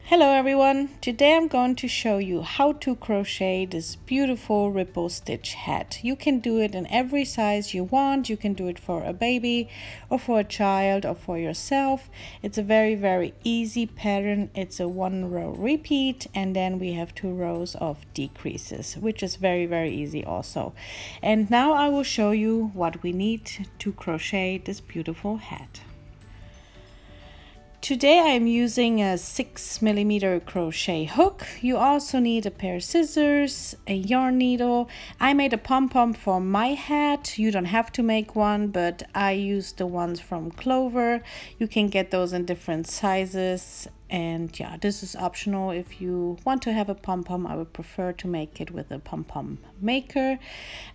Hello everyone, today I'm going to show you how to crochet this beautiful ripple stitch hat. You can do it in every size you want. You can do it for a baby or for a child or for yourself. It's a very easy pattern. It's a 1 row repeat and then we have 2 rows of decreases, which is very easy also. And now I will show you what we need to crochet this beautiful hat. Today I'm using a 6mm crochet hook. You also need a pair of scissors, a yarn needle. I made a pom-pom for my hat. You don't have to make one, but I used the ones from Clover. You can get those in different sizes. And yeah, this is optional. If you want to have a pom-pom, I would prefer to make it with a pom-pom maker.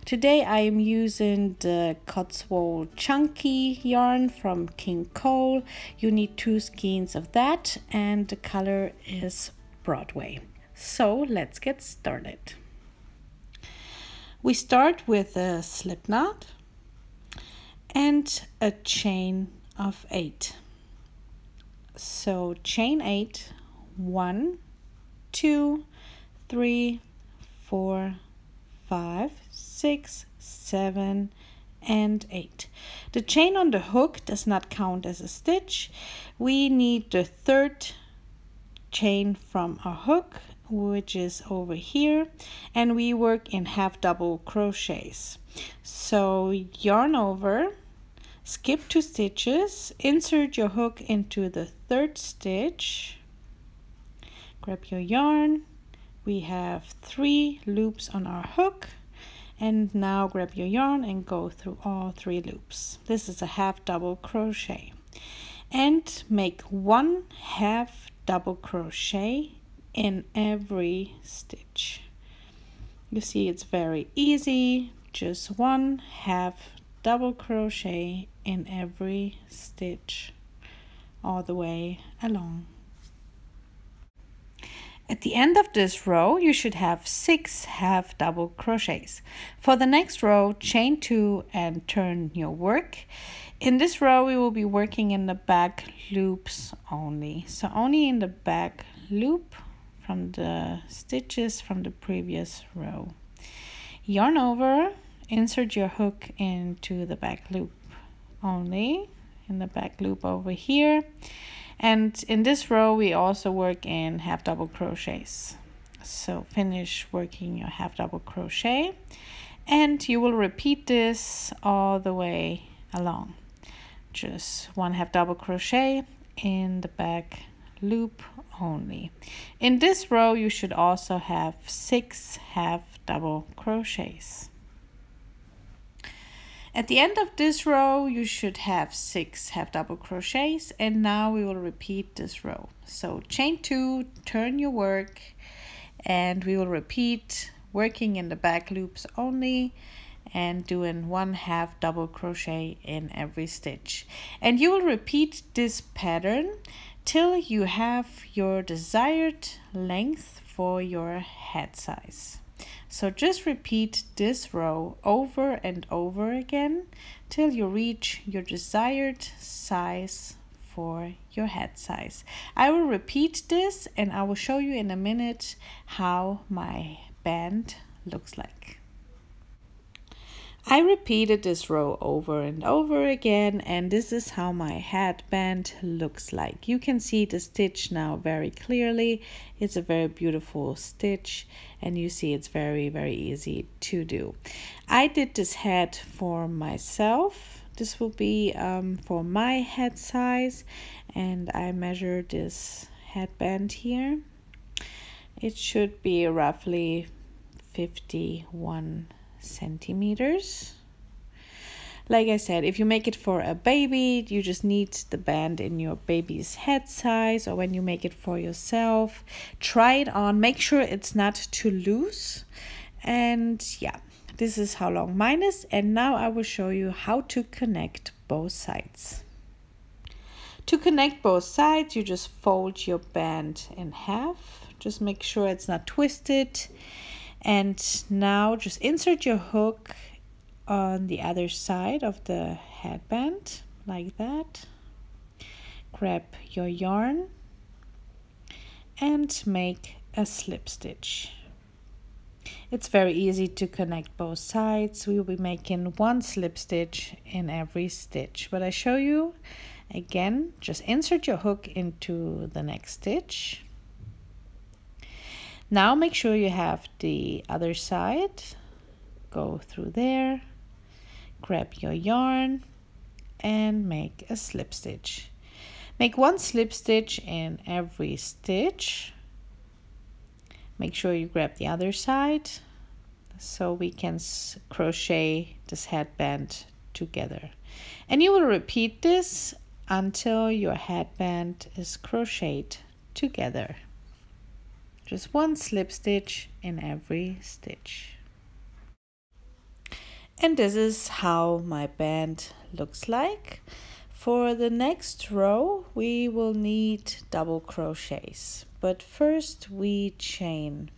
Today I am using the Cotswold chunky yarn from King Cole. You need 2 skeins of that and the color is Broadway. So let's get started. We start with a slip knot and a chain of 8. So chain 8, 1, 2, 3, 4, 5, 6, 7, and 8. The chain on the hook does not count as a stitch. We need the 3rd chain from our hook, which is over here, and we work in half double crochets. So yarn over, skip 2 stitches, insert your hook into the 3rd stitch, grab your yarn. We have 3 loops on our hook, and now grab your yarn and go through all 3 loops. This is a half double crochet, and make 1 half double crochet in every stitch. You see, it's very easy, just 1 half double crochet in every stitch all the way along. At the end of this row you should have 6 half double crochets. For the next row, chain 2 and turn your work. In this row we will be working in the back loops only, so only in the back loop from the stitches from the previous row. Yarn over, insert your hook into the back loop only, in the back loop over here. And in this row we also work in half double crochets. So finish working your half double crochet and you will repeat this all the way along. Just 1 half double crochet in the back loop only. In this row you should also have 6 half double crochets. At the end of this row you should have 6 half double crochets, and now we will repeat this row. So chain 2, turn your work, and we will repeat working in the back loops only and doing 1 half double crochet in every stitch. And you will repeat this pattern till you have your desired length for your hat size. So just repeat this row over and over again till you reach your desired size for your hat size. I will repeat this and I will show you in a minute how my band looks like. I repeated this row over and over again, and this is how my headband looks like. You can see the stitch now very clearly. It's a very beautiful stitch and you see it's very easy to do. I did this hat for myself. This will be for my head size, and I measured this headband here. It should be roughly 51 centimeters. Like I said, if you make it for a baby, you just need the band in your baby's head size, or when you make it for yourself, try it on, make sure it's not too loose. And yeah, this is how long mine is, and now I will show you how to connect both sides. To connect both sides, you just fold your band in half, just make sure it's not twisted. And now just insert your hook on the other side of the headband like that. Grab your yarn and make a slip stitch. It's very easy to connect both sides. We will be making one slip stitch in every stitch, but I show you again. Just insert your hook into the next stitch. Now make sure you have the other side. Go through there, grab your yarn and make a slip stitch. Make one slip stitch in every stitch. Make sure you grab the other side so we can crochet this headband together. And you will repeat this until your headband is crocheted together. Just one slip stitch in every stitch. And this is how my band looks like. For the next row, we will need double crochets, but first we chain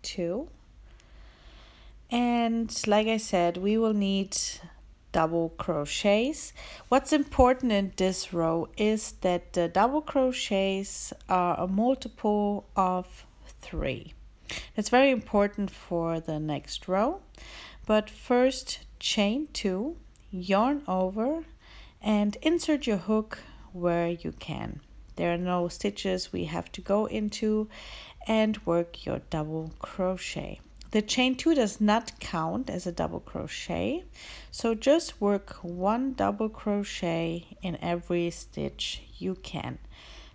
2. And like I said, we will need double crochets. What's important in this row is that the double crochets are a multiple of 3. That's very important for the next row. But first chain 2, yarn over, and insert your hook where you can. There are no stitches we have to go into, and work your double crochet. The chain 2 does not count as a double crochet, so just work one double crochet in every stitch you can.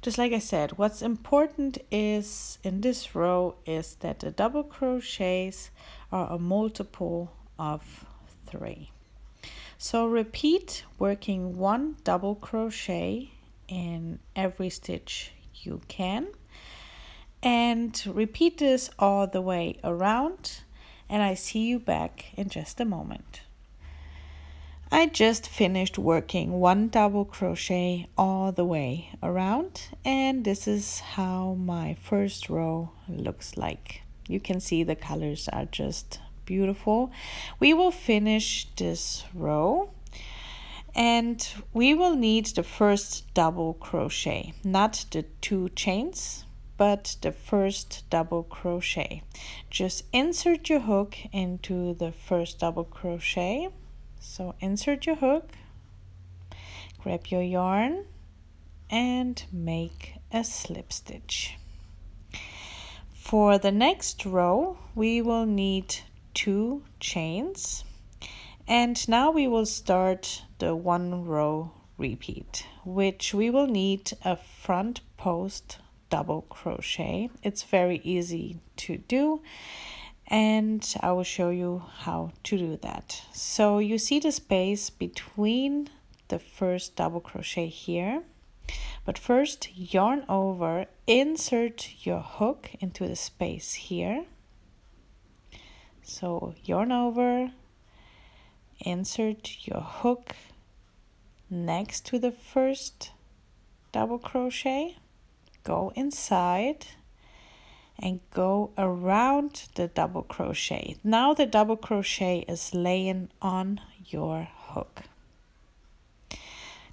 Just like I said, what's important is in this row is that the double crochets are a multiple of 3. So repeat working one double crochet in every stitch you can, and repeat this all the way around, and I see you back in just a moment. I just finished working one double crochet all the way around, and this is how my first row looks like. You can see the colors are just beautiful. We will finish this row and we will need the first double crochet, not the 2 chains, but the first double crochet. Just insert your hook into the first double crochet. So insert your hook, grab your yarn and make a slip stitch. For the next row, we will need 2 chains, and now we will start the 1 row repeat, which we will need a front post double crochet. It's very easy to do, and I will show you how to do that. So you see the space between the first double crochet here, but first yarn over, insert your hook into the space here. So yarn over, insert your hook next to the first double crochet, go inside and go around the double crochet. Now the double crochet is laying on your hook.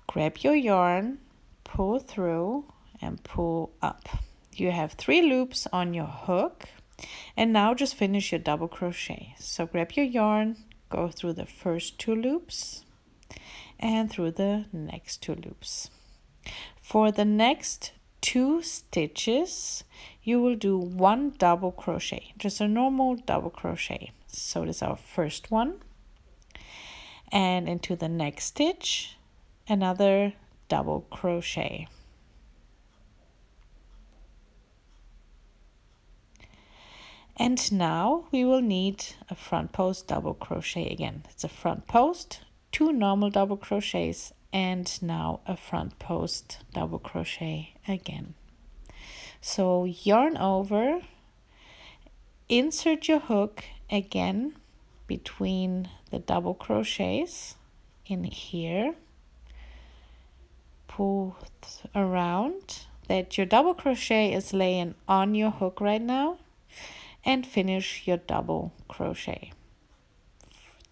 Grab your yarn, pull through and pull up. You have 3 loops on your hook, and now just finish your double crochet. So grab your yarn, go through the first 2 loops and through the next 2 loops. For the next 2 stitches, you will do 1 double crochet, just a normal double crochet. So this is our first one, and into the next stitch, another double crochet. And now we will need a front post double crochet again. It's a front post, 2 normal double crochets, and now a front post double crochet again. So yarn over, insert your hook again between the double crochets in here, pull around that your double crochet is laying on your hook right now, and finish your double crochet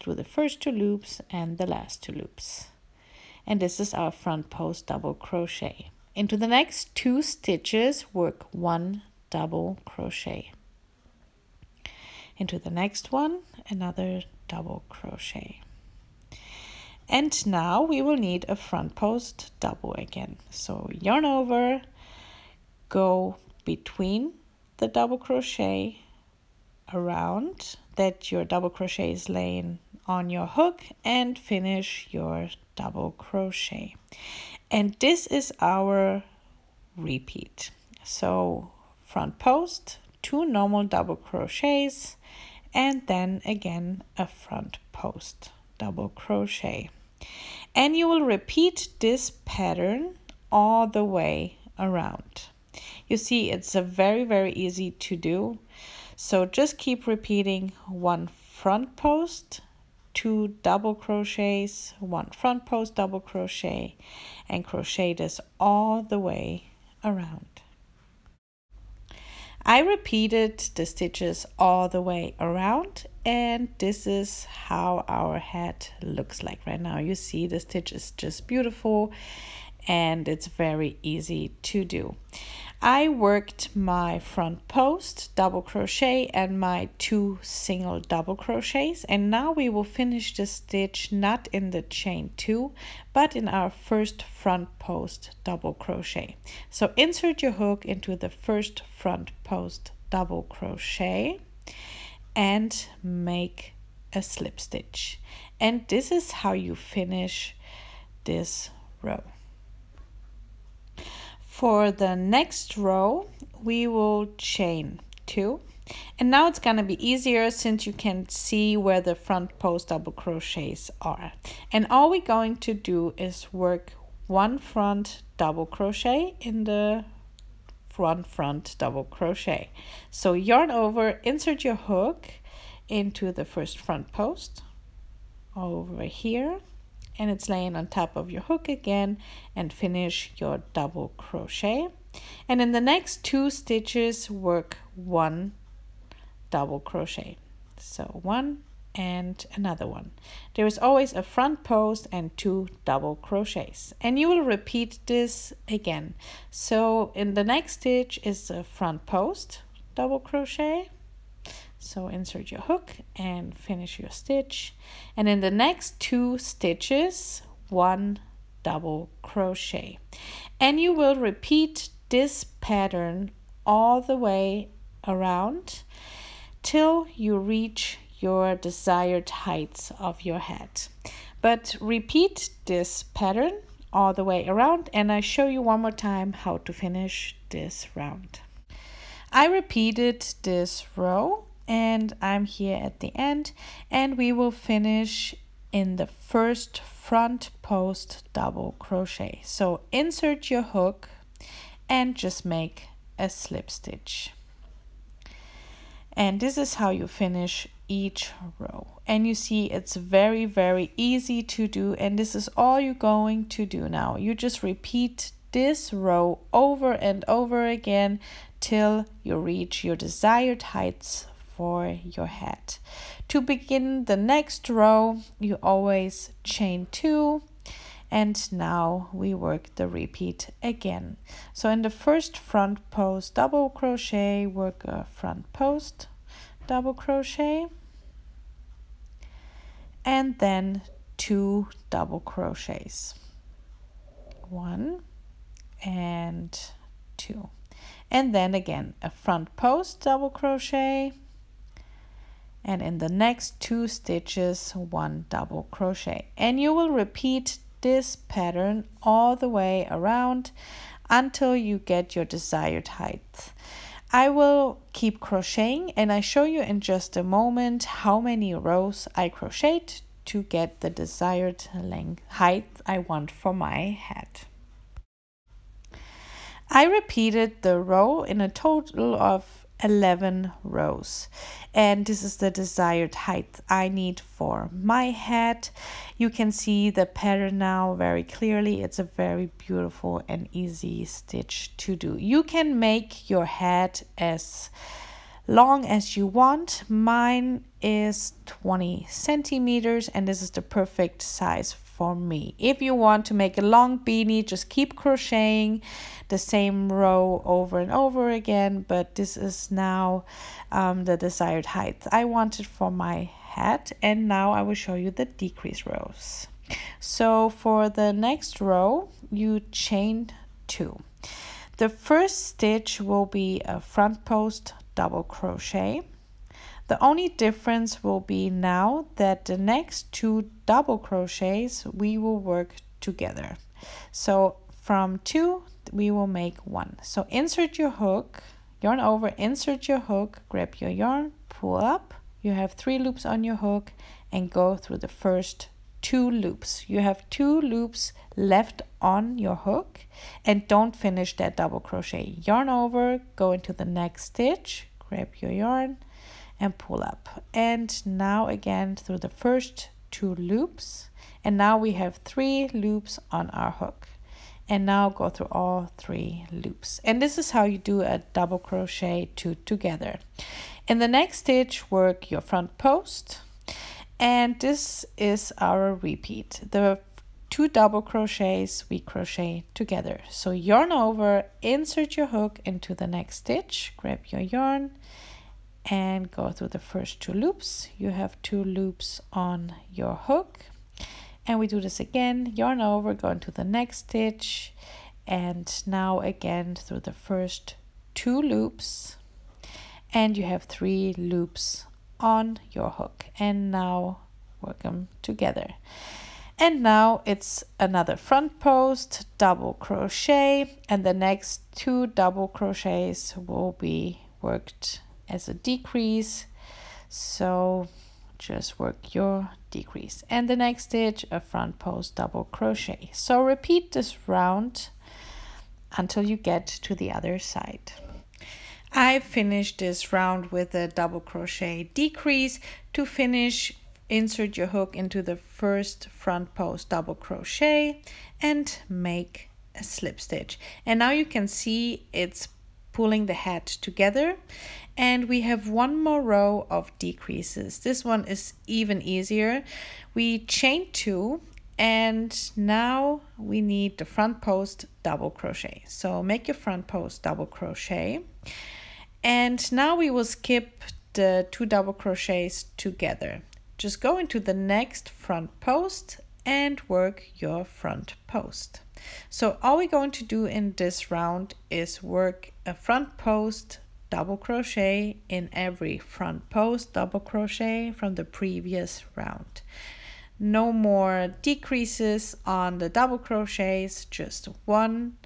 through the first 2 loops and the last 2 loops. And this is our front post double crochet. into the next 2 stitches, work 1 double crochet. Into the next one, another double crochet. And now we will need a front post double again. So yarn over, go between the double crochet around that your double crochet is laying on your hook and finish your double crochet. And this is our repeat. So front post, 2 normal double crochets, and then again a front post double crochet. And you will repeat this pattern all the way around. You see, it's a very easy to do. So just keep repeating 1 front post, 2 double crochets, 1 front post double crochet, and crochet this all the way around. I repeated the stitches all the way around, and this is how our hat looks like right now. You see the stitch is just beautiful and it's very easy to do. I worked my front post double crochet and my 2 single double crochets, and now we will finish the stitch not in the chain 2 but in our first front post double crochet. So insert your hook into the first front post double crochet and make a slip stitch, and this is how you finish this row. For the next row, we will chain 2. And now it's going to be easier since you can see where the front post double crochets are. And all we're going to do is work 1 front double crochet in the front double crochet. So yarn over, insert your hook into the first front post over here, and it's laying on top of your hook again, and finish your double crochet. And in the next 2 stitches, work 1 double crochet. So 1 and another one. There is always a front post and 2 double crochets, and you will repeat this again. So in the next stitch is a front post double crochet. So insert your hook and finish your stitch. And in the next 2 stitches, 1 double crochet. And you will repeat this pattern all the way around till you reach your desired heights of your hat. But repeat this pattern all the way around, and I show you one more time how to finish this round. I repeated this row, and I'm here at the end, and we will finish in the first front post double crochet. So insert your hook and just make a slip stitch. And this is how you finish each row. And you see it's very easy to do, and this is all you're going to do now. You just repeat this row over and over again till you reach your desired heights for your hat. To begin the next row, you always chain 2, and now we work the repeat again. So in the first front post double crochet, work a front post double crochet, and then 2 double crochets, 1 and 2, and then again a front post double crochet, and in the next 2 stitches 1 double crochet. And you will repeat this pattern all the way around until you get your desired height. I will keep crocheting, and I show you in just a moment how many rows I crocheted to get the desired length height I want for my hat. I repeated the row in a total of 11 rows, and this is the desired height I need for my hat. You can see the pattern now very clearly. It's a very beautiful and easy stitch to do. You can make your hat as long as you want. Mine is 20 centimeters, and this is the perfect size for me. If you want to make a long beanie, just keep crocheting the same row over and over again, but this is now the desired height I wanted for my hat. And now I will show you the decrease rows. So for the next row, you chain 2. The first stitch will be a front post double crochet. The only difference will be now that the next 2 double crochets we will work together. So from 2 we will make 1. So insert your hook, yarn over, insert your hook, grab your yarn, pull up. You have 3 loops on your hook and go through the first 2 loops. You have 2 loops left on your hook and don't finish that double crochet. Yarn over, go into the next stitch, grab your yarn and pull up. And now again through the first 2 loops, and now we have 3 loops on our hook. And now go through all 3 loops. And this is how you do a double crochet 2 together. In the next stitch, work your front post, and this is our repeat. The 2 double crochets we crochet together. So yarn over, insert your hook into the next stitch, grab your yarn and go through the first 2 loops. You have 2 loops on your hook, and we do this again. Yarn over, go into the next stitch, and now again through the first 2 loops, and you have 3 loops on your hook, and now work them together. And now it's another front post double crochet, and the next 2 double crochets will be worked as a decrease. So just work your decrease, and the next stitch a front post double crochet. So repeat this round until you get to the other side. I finished this round with a double crochet decrease. To finish, insert your hook into the first front post double crochet and make a slip stitch. And now you can see it's pulling the hat together, and we have 1 more row of decreases. This one is even easier. We chain 2, and now we need the front post double crochet. So make your front post double crochet, and now we will skip the 2 double crochets together. Just go into the next front post and work your front post. So all we're going to do in this round is work a front post double crochet in every front post double crochet from the previous round. No more decreases on the double crochets, just 1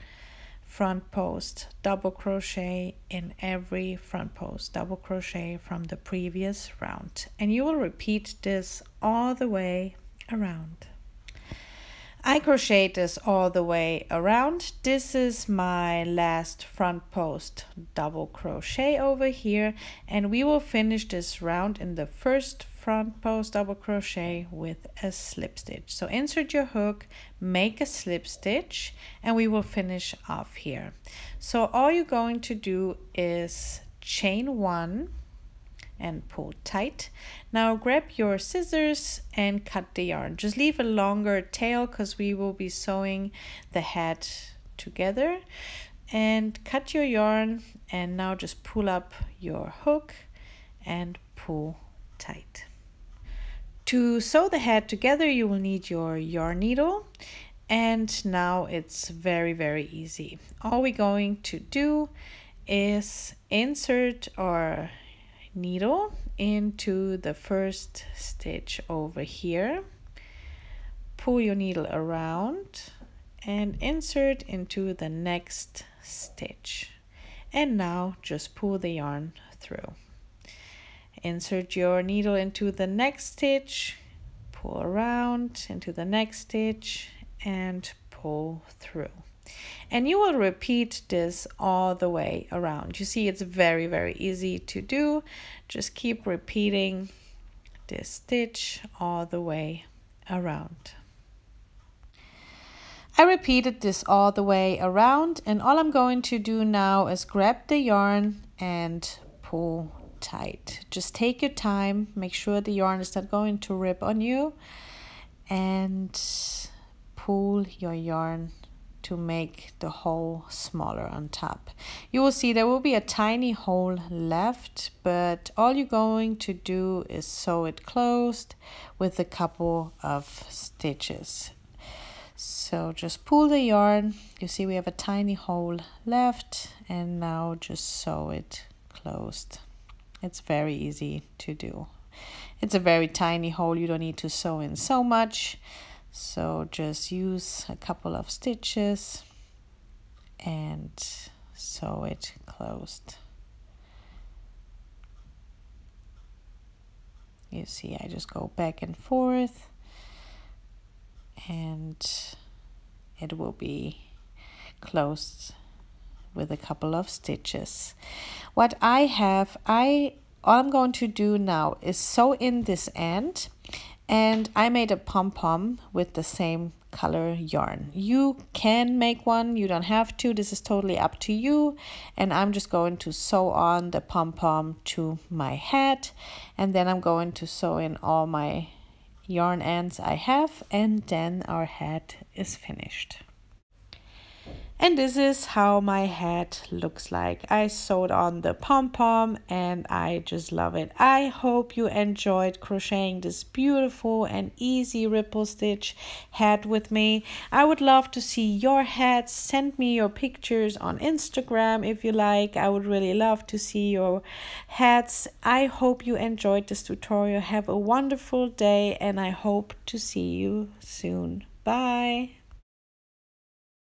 front post double crochet in every front post double crochet from the previous round, and you will repeat this all the way around. I crochet this all the way around. This is my last front post double crochet over here, and we will finish this round in the first front post double crochet with a slip stitch. So insert your hook, make a slip stitch, and we will finish off here. So all you're going to do is chain 1 and pull tight. Now grab your scissors and cut the yarn. Just leave a longer tail because we will be sewing the hat together, and cut your yarn, and now just pull up your hook and pull tight. To sew the hat together, you will need your yarn needle, and now it's very easy. All we're going to do is insert our needle into the first stitch over here, pull your needle around and insert into the next stitch, and now just pull the yarn through. Insert your needle into the next stitch, pull around into the next stitch and pull through. And you will repeat this all the way around. You see, it's very easy to do. Just keep repeating this stitch all the way around. I repeated this all the way around, and all I'm going to do now is grab the yarn and pull tight. Just take your time, make sure the yarn is not going to rip on you, and pull your yarn to make the hole smaller on top. You will see there will be a tiny hole left, but all you're going to do is sew it closed with a couple of stitches. So just pull the yarn. You see we have a tiny hole left, and now just sew it closed. It's very easy to do. It's a very tiny hole. You don't need to sew in so much. So just use a couple of stitches and sew it closed. You see, I just go back and forth, and it will be closed with a couple of stitches. What all I'm going to do now is sew in this end, and I made a pom-pom with the same color yarn. You can make one, you don't have to, this is totally up to you. And I'm just going to sew on the pom-pom to my hat, and then I'm going to sew in all my yarn ends I have, and then our hat is finished. And this is how my hat looks like. I sewed on the pom-pom and I just love it. I hope you enjoyed crocheting this beautiful and easy ripple stitch hat with me. I would love to see your hats. Send me your pictures on Instagram if you like. I would really love to see your hats. I hope you enjoyed this tutorial. Have a wonderful day, and I hope to see you soon. Bye.